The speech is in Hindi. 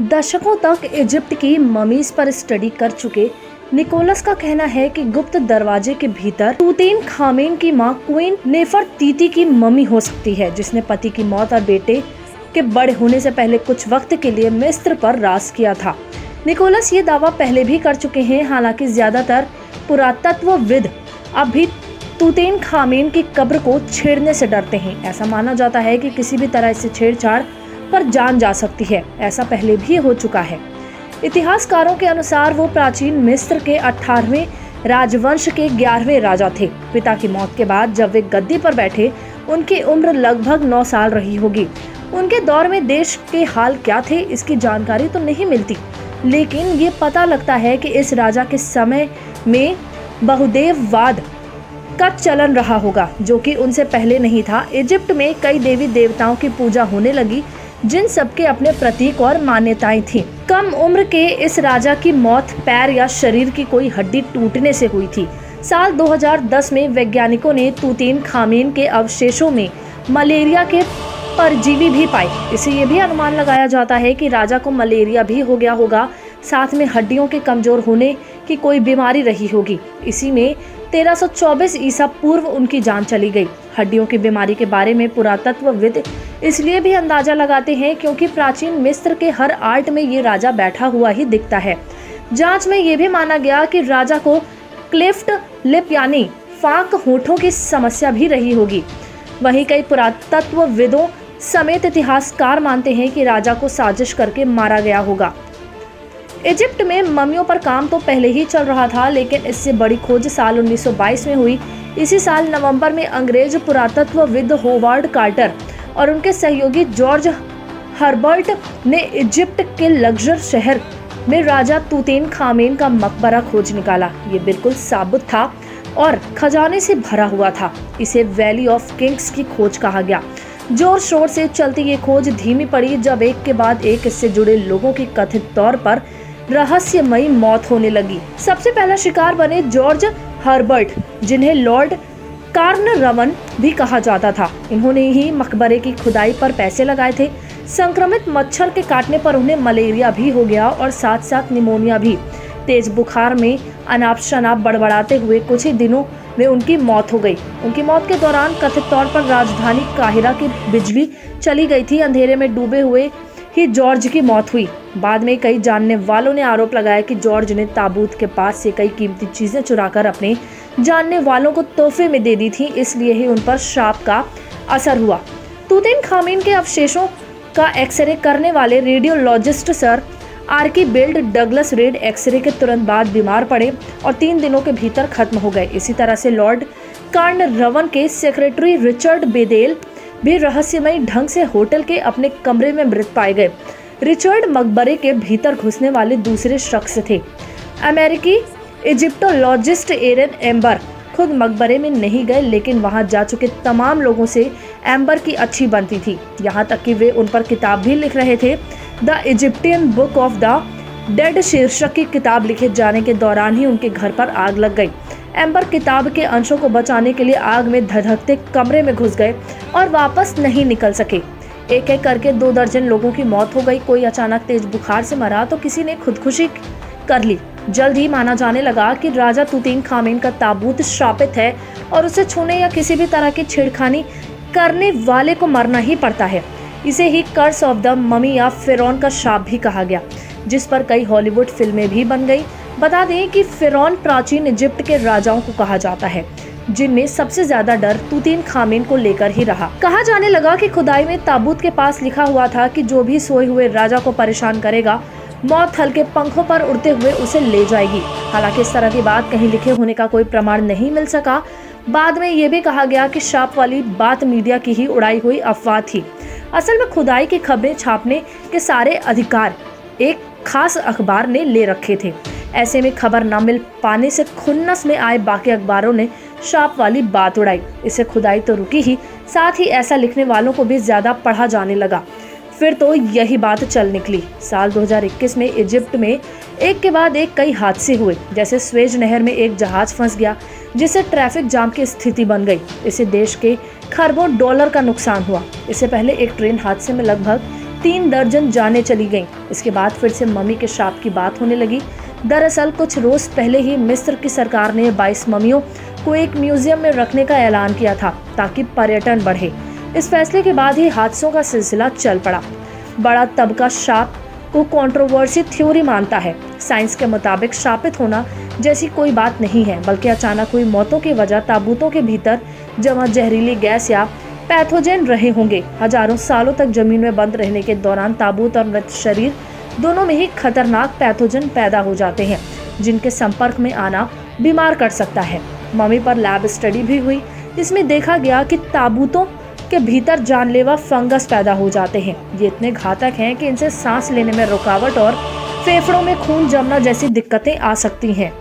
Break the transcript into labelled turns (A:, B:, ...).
A: दशकों तक इजिप्ट की ममीज पर स्टडी कर चुके निकोलस का कहना है कि गुप्त दरवाजे के भीतर तूतेन खामेन की मां क्वीन नेफरतीती की मम्मी हो सकती है, जिसने पति की मौत और बेटे के बड़े होने से पहले कुछ वक्त के लिए मिस्र पर राज किया था। निकोलस ये दावा पहले भी कर चुके हैं। हालांकि ज्यादातर पुरातत्वविद अब भी तूतेन खामेन की कब्र को छेड़ने से डरते हैं। ऐसा माना जाता है कि किसी भी तरह इससे छेड़छाड़ पर जान जा सकती है। ऐसा पहले भी हो चुका है। इतिहासकारों के अनुसार वो प्राचीन मिस्र के 18वें राजवंश के 11वें राजा थे। पिता की मौत के बाद जब वे गद्दी पर बैठे, उनकी उम्र लगभग 9 साल रही होगी। उनके दौर में देश के हाल क्या थे, इसकी जानकारी तो नहीं मिलती, लेकिन ये पता लगता है कि इस राजा के समय में बहुदेववाद का चलन रहा होगा, जो कि उनसे पहले नहीं था। इजिप्ट में कई देवी देवताओं की पूजा होने लगी, जिन सबके अपने प्रतीक और मान्यताएं थीं। कम उम्र के इस राजा की मौत पैर या शरीर की कोई हड्डी टूटने से हुई थी। साल 2010 में वैज्ञानिकों ने तूतेन खामेन के अवशेषों में मलेरिया के परजीवी भी पाए। इससे ये भी अनुमान लगाया जाता है कि राजा को मलेरिया भी हो गया होगा, साथ में हड्डियों के कमजोर होने की कोई बीमारी रही होगी। इसी में 1324 ईसा पूर्व उनकी जान चली गई। हड्डियों की बीमारी के बारे में पुरातत्वविद इसलिए भी अंदाजा लगाते हैं क्योंकि प्राचीन मिस्र के हर आर्ट में ये राजा बैठा हुआ ही दिखता है। जांच में ये भी माना गया कि राजा को क्लिफ्ट लिप यानी फाक होठों की समस्या भी रही होगी। वहीं कई पुरातत्वविदों समेत इतिहासकार मानते हैं कि राजा को साजिश करके मारा गया होगा। इजिप्ट में मम्मियों पर काम तो पहले ही चल रहा था, लेकिन इससे बड़ी खोज साल 1922 में हुई। इसी साल नवंबर में अंग्रेज पुरातत्वविद होवार्ड कार्टर और उनके सहयोगी जॉर्ज हर्बर्ट ने इजिप्ट के लग्जर शहर में राजा तूतेन खामेन का मकबरा खोज निकाला। ये बिल्कुल साबुत था और खजाने से भरा हुआ था। इसे वैली ऑफ किंग्स की खोज कहा गया। जोर शोर से चलती ये खोज धीमी पड़ी जब एक के बाद एक इससे जुड़े लोगों की कथित तौर पर रहस्यमयी मौत होने लगी। सबसे पहला शिकार बने जॉर्ज हर्बर्ट, जिन्हें लॉर्ड कार्नरवन भी कहा जाता था। इन्होंने ही मकबरे की खुदाई पर पैसे लगाए थे। संक्रमित मच्छर के काटने पर उन्हें मलेरिया भी हो गया और साथ साथ निमोनिया भी। तेज बुखार में अनाप शनाप बड़बड़ाते हुए कुछ ही दिनों में उनकी मौत हो गई। उनकी मौत के दौरान कथित तौर पर राजधानी काहिरा की बिजली चली गई थी। अंधेरे में डूबे हुए ही जॉर्ज की मौत हुई। बाद में कई जानने वालों ने आरोप लगाया कि जॉर्ज ने ताबूत के पास से कई कीमती चीजें चुराकर अपने जानने वालों को तोहफे में दे दी थी, इसलिए ही उन पर श्राप का असर हुआ। तूतेन खामेन के अवशेषों का एक्सरे करने वाले radiologist sir Archibald Douglas Reid X-ray के तुरंत बाद बीमार पड़े और 3 दिनों के भीतर खत्म हो गए। इसी तरह से लॉर्ड कार्नरवन के सेक्रेटरी रिचर्ड बेदेल भी रहस्यमयी ढंग से होटल के अपने कमरे में मृत पाए गए। रिचर्ड मकबरे के भीतर घुसने वाले दूसरे शख्स थे। अमेरिकी इजिप्टोलॉजिस्ट एरन एम्बर खुद मकबरे में नहीं गए, लेकिन वहां जा चुके तमाम लोगों से एम्बर की अच्छी बनती थी। यहाँ तक कि वे उन पर किताब भी लिख रहे थे। The Egyptian book of the dead शीर्षक की किताब लिखे जाने के दौरान ही उनके घर पर आग लग गई। एम्बर किताब के अंशों को बचाने के लिए आग में धधकते कमरे में घुस गए और वापस नहीं निकल सके। एक एक करके 2 दर्जन लोगों की मौत हो गई। कोई अचानक तेज बुखार से मरा तो किसी ने खुदकुशी कर ली। जल्द ही माना जाने लगा कि राजा तूतेन खामेन का ताबूत श्रापित है और उसे छूने या किसी भी तरह की छेड़खानी करने वाले को मरना ही पड़ता है। इसे ही कर्स ऑफ द ममी या फिरौन का श्राप भी कहा गया, जिस पर कई हॉलीवुड फिल्में भी बन गई। बता दें कि फिरौन प्राचीन इजिप्ट के राजाओं को कहा जाता है, जिनमें सबसे ज्यादा डर तूतेन खामेन को लेकर ही रहा। कहा जाने लगा कि खुदाई में ताबूत के पास लिखा हुआ था कि जो भी सोए हुए राजा को परेशान करेगा, मौत हल्के पंखों पर उड़ते हुए उसे ले जाएगी। हालांकि इस तरह की बात कहीं लिखे होने का कोई प्रमाण नहीं मिल सका। बाद में ये भी कहा गया कि श्राप वाली बात मीडिया की ही उड़ाई हुई अफवाह थी। असल में खुदाई की खबरें छापने के सारे अधिकार एक खास अखबार ने ले रखे थे। ऐसे में खबर न मिल पाने से खुन्नस में आए बाकी अखबारों ने श्राप वाली बात उड़ाई। इससे खुदाई तो रुकी ही, साथ ही ऐसा लिखने वालों को भी ज्यादा पढ़ा जाने लगा। फिर तो यही बात चल निकली। साल 2021 में इजिप्ट में एक के बाद एक कई हादसे हुए। जैसे स्वेज नहर में एक जहाज फंस गया, जिससे ट्रैफिक जाम की स्थिति बन गई। इससे देश के खरबों डॉलर का नुकसान हुआ। इससे पहले एक ट्रेन हादसे में लगभग 3 दर्जन जानें चली गईं। इसके बाद फिर से मम्मी के श्राप की बात होने लगी। दरअसल कुछ रोज पहले ही मिस्र की सरकार ने 22 मम्मियों को एक म्यूजियम में रखने का ऐलान किया था ताकि पर्यटन बढ़े। इस फैसले के बाद ही हादसों का सिलसिला चल पड़ा। बड़ा तबका श्राप को कंट्रोवर्सी थ्योरी मानता है। साइंस के मुताबिक श्रापित होना जैसी कोई बात नहीं है, बल्कि अचानक हुई मौतों की वजह ताबूतों के भीतर जमा जहरीली गैस या पैथोजन रहे होंगे। हजारों सालों तक जमीन में बंद रहने के दौरान ताबूत और मृत शरीर दोनों में ही खतरनाक पैथोजन पैदा हो जाते हैं, जिनके संपर्क में आना बीमार कर सकता है। मम्मी पर लैब स्टडी भी हुई, जिसमें देखा गया कि ताबूतों के भीतर जानलेवा फंगस पैदा हो जाते हैं। ये इतने घातक हैं कि इनसे सांस लेने में रुकावट और फेफड़ों में खून जमना जैसी दिक्कतें आ सकती हैं।